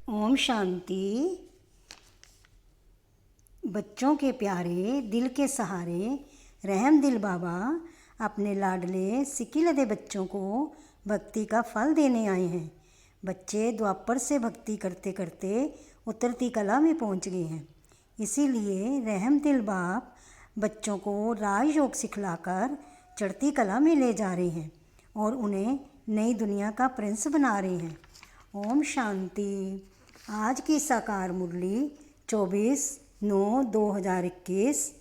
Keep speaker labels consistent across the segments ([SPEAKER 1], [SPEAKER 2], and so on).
[SPEAKER 1] ओम शांति। बच्चों के प्यारे दिल के सहारे रहम दिल बाबा अपने लाडले सिकिलदे बच्चों को भक्ति का फल देने आए हैं। बच्चे द्वापर से भक्ति करते करते उतरती कला में पहुंच गए हैं। इसीलिए रहम दिल बाप बच्चों को राजयोग सिखलाकर चढ़ती कला में ले जा रहे हैं और उन्हें नई दुनिया का प्रिंस बना रहे हैं। ओम शांति। आज की साकार मुरली 24/9/2021।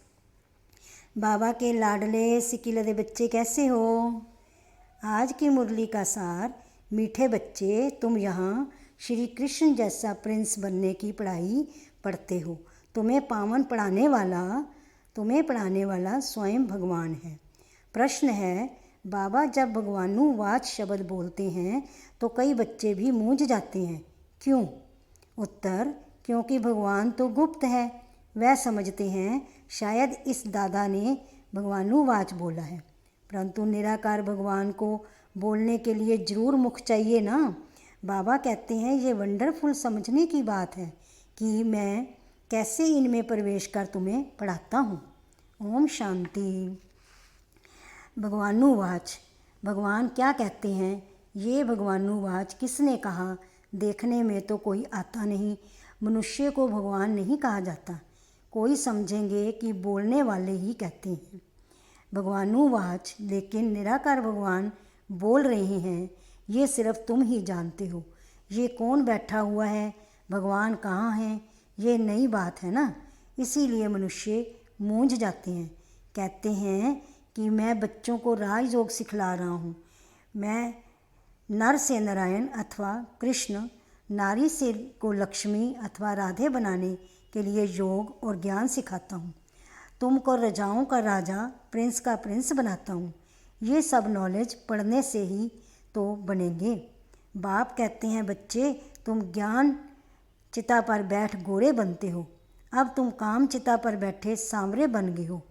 [SPEAKER 1] बाबा के लाडले सिकिलदे बच्चे कैसे हो? आज की मुरली का सार। मीठे बच्चे, तुम यहाँ श्री कृष्ण जैसा प्रिंस बनने की पढ़ाई पढ़ते हो। तुम्हें पढ़ाने वाला स्वयं भगवान है। प्रश्न है, बाबा जब भगवानुवाच शब्द बोलते हैं तो कई बच्चे भी मूंझ जाते हैं, क्यों? उत्तर, क्योंकि भगवान तो गुप्त है। वह समझते हैं शायद इस दादा ने भगवानुवाच बोला है, परंतु निराकार भगवान को बोलने के लिए जरूर मुख चाहिए ना। बाबा कहते हैं ये वंडरफुल समझने की बात है कि मैं कैसे इनमें प्रवेश कर तुम्हें पढ़ाता हूँ। ओम शांति। भगवानुवाच। भगवान क्या कहते हैं? ये भगवानुवाच किसने कहा? देखने में तो कोई आता नहीं। मनुष्य को भगवान नहीं कहा जाता। कोई समझेंगे कि बोलने वाले ही कहते हैं भगवानुवाच, लेकिन निराकार भगवान बोल रहे हैं। ये सिर्फ तुम ही जानते हो। ये कौन बैठा हुआ है, भगवान कहाँ है, ये नई बात है ना। इसीलिए मनुष्य मूंझ जाते हैं। कहते हैं कि मैं बच्चों को राजयोग सिखला रहा हूँ। मैं नर से नारायण अथवा कृष्ण, नारी से को लक्ष्मी अथवा राधे बनाने के लिए योग और ज्ञान सिखाता हूँ। तुमको रजाओं का राजा, प्रिंस का प्रिंस बनाता हूँ। ये सब नॉलेज पढ़ने से ही तो बनेंगे। बाप कहते हैं बच्चे, तुम ज्ञान चिता पर बैठ गोरे बनते हो, अब तुम काम चिता पर बैठे सांवरे बन गए हो।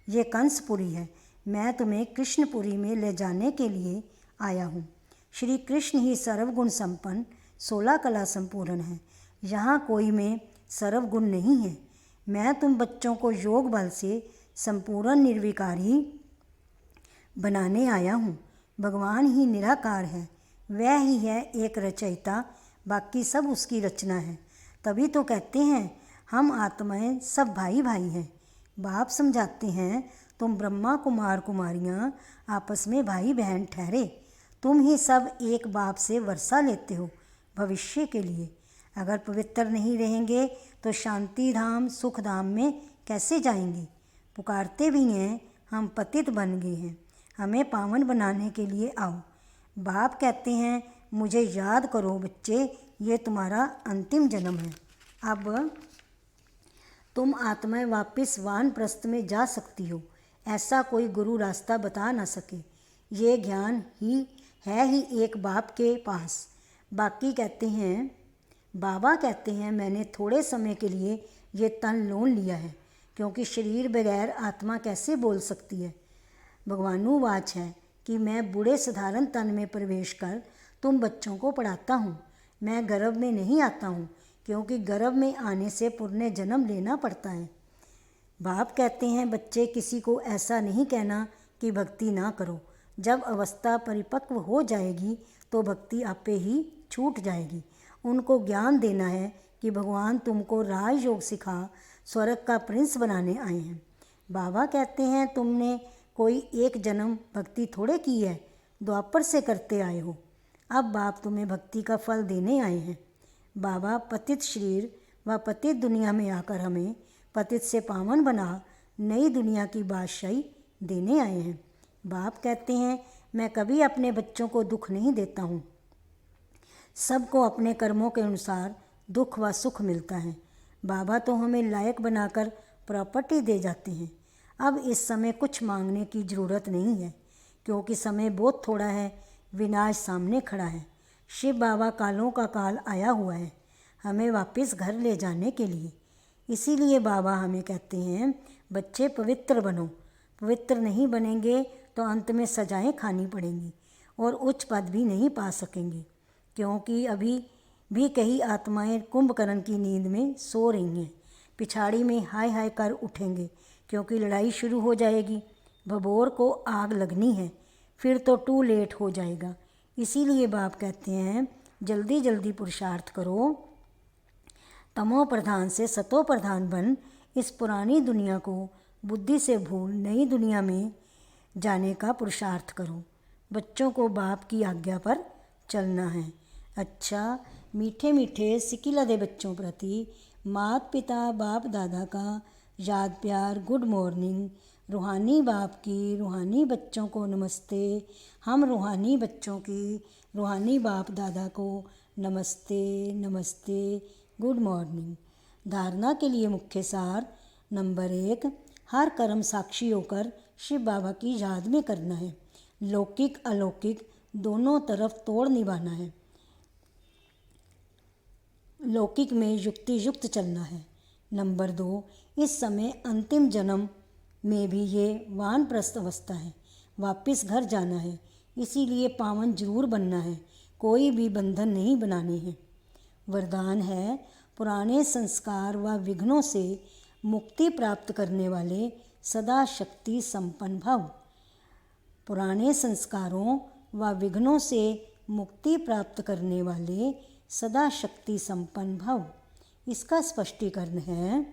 [SPEAKER 1] ये कंसपुरी है। मैं तुम्हें कृष्णपुरी में ले जाने के लिए आया हूँ। श्री कृष्ण ही सर्वगुण संपन्न 16 कला संपूर्ण है। यहाँ कोई में सर्वगुण नहीं है। मैं तुम बच्चों को योग बल से संपूर्ण निर्विकारी बनाने आया हूँ। भगवान ही निराकार है। वह ही है एक रचयिता, बाकी सब उसकी रचना है। तभी तो कहते हैं हम आत्माएं सब भाई भाई हैं। बाप समझाते हैं तुम ब्रह्मा कुमार कुमारियाँ आपस में भाई बहन ठहरे। तुम ही सब एक बाप से वर्षा लेते हो भविष्य के लिए। अगर पवित्र नहीं रहेंगे तो शांति धाम सुख धाम में कैसे जाएंगे? पुकारते भी हैं हम पतित बन गए हैं, हमें पावन बनाने के लिए आओ। बाप कहते हैं मुझे याद करो बच्चे, ये तुम्हारा अंतिम जन्म है। अब तुम आत्माएं वापस वानप्रस्थ में जा सकती हो। ऐसा कोई गुरु रास्ता बता ना सके। ये ज्ञान ही एक बाप के पास। बाकी कहते हैं, बाबा कहते हैं मैंने थोड़े समय के लिए ये तन लोन लिया है, क्योंकि शरीर बगैर आत्मा कैसे बोल सकती है। भगवानुवाच है कि मैं बूढ़े साधारण तन में प्रवेश कर तुम बच्चों को पढ़ाता हूँ। मैं गर्भ में नहीं आता हूँ, क्योंकि गर्भ में आने से पुण्य जन्म लेना पड़ता है। बाप कहते हैं बच्चे, किसी को ऐसा नहीं कहना कि भक्ति ना करो। जब अवस्था परिपक्व हो जाएगी तो भक्ति आपे ही छूट जाएगी। उनको ज्ञान देना है कि भगवान तुमको राजयोग सिखा स्वर्ग का प्रिंस बनाने आए हैं। बाबा कहते हैं तुमने कोई एक जन्म भक्ति थोड़े की है, द्वापर से करते आए हो। अब बाप तुम्हें भक्ति का फल देने आए हैं। बाबा पतित शरीर व पतित दुनिया में आकर हमें पतित से पावन बना नई दुनिया की बादशाही देने आए हैं। बाप कहते हैं मैं कभी अपने बच्चों को दुख नहीं देता हूँ। सबको अपने कर्मों के अनुसार दुख व सुख मिलता है। बाबा तो हमें लायक बनाकर प्रॉपर्टी दे जाते हैं। अब इस समय कुछ मांगने की ज़रूरत नहीं है, क्योंकि समय बहुत थोड़ा है, विनाश सामने खड़ा है। शिव बाबा कालों का काल आया हुआ है हमें वापस घर ले जाने के लिए। इसीलिए बाबा हमें कहते हैं बच्चे पवित्र बनो। पवित्र नहीं बनेंगे तो अंत में सजाएं खानी पड़ेंगी और उच्च पद भी नहीं पा सकेंगे, क्योंकि अभी भी कई आत्माएं कुंभकर्ण की नींद में सो रही हैं। पिछाड़ी में हाय हाय कर उठेंगे क्योंकि लड़ाई शुरू हो जाएगी। भभोर को आग लगनी है, फिर तो टू लेट हो जाएगा। इसीलिए बाप कहते हैं जल्दी जल्दी पुरुषार्थ करो, तमो प्रधान से सतो प्रधान बन इस पुरानी दुनिया को बुद्धि से भूल नई दुनिया में जाने का पुरुषार्थ करो। बच्चों को बाप की आज्ञा पर चलना है। अच्छा, मीठे मीठे सिकिलदे बच्चों प्रति माता पिता बाप दादा का याद प्यार गुड मॉर्निंग। रूहानी बाप की रूहानी बच्चों को नमस्ते। हम रूहानी बच्चों की रूहानी बाप दादा को नमस्ते नमस्ते, गुड मॉर्निंग। धारणा के लिए मुख्य सार नंबर 1, हर कर्म साक्षी होकर शिव बाबा की याद में करना है। लौकिक अलौकिक दोनों तरफ तोड़ निभाना है। लौकिक में युक्ति युक्त चलना है। नंबर 2, इस समय अंतिम जन्म में भी ये वानप्रस्थ अवस्था है, वापस घर जाना है, इसीलिए पावन जरूर बनना है, कोई भी बंधन नहीं बनाने हैं। वरदान है पुराने संस्कार व विघ्नों से मुक्ति प्राप्त करने वाले सदा शक्ति संपन्न भव। पुराने संस्कारों व विघ्नों से मुक्ति प्राप्त करने वाले सदा शक्ति संपन्न भव। इसका स्पष्टीकरण है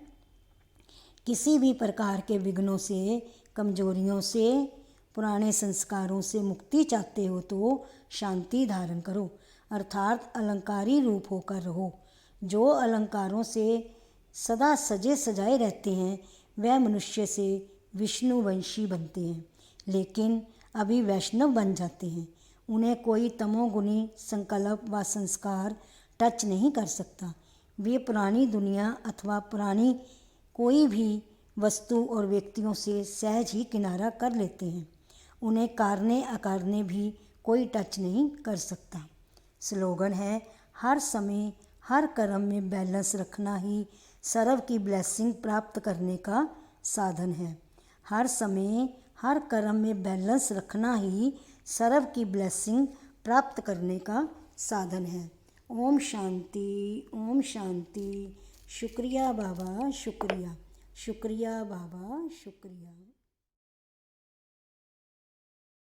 [SPEAKER 1] किसी भी प्रकार के विघ्नों से, कमजोरियों से, पुराने संस्कारों से मुक्ति चाहते हो तो शांति धारण करो, अर्थात अलंकारी रूप होकर रहो। जो अलंकारों से सदा सजे सजाए रहते हैं वह मनुष्य से विष्णुवंशी बनते हैं, लेकिन अभी वैष्णव बन जाते हैं। उन्हें कोई तमोगुणी संकल्प व संस्कार टच नहीं कर सकता। वे पुरानी दुनिया अथवा पुरानी कोई भी वस्तु और व्यक्तियों से सहज ही किनारा कर लेते हैं। उन्हें कारने अकारने भी कोई टच नहीं कर सकता। स्लोगन है हर समय हर कर्म में बैलेंस रखना ही सर्व की ब्लेसिंग प्राप्त करने का साधन है। हर समय हर कर्म में बैलेंस रखना ही सर्व की ब्लेसिंग प्राप्त करने का साधन है। ओम शांति, ओम शांति। शुक्रिया बाबा, शुक्रिया, शुक्रिया बाबा, शुक्रिया।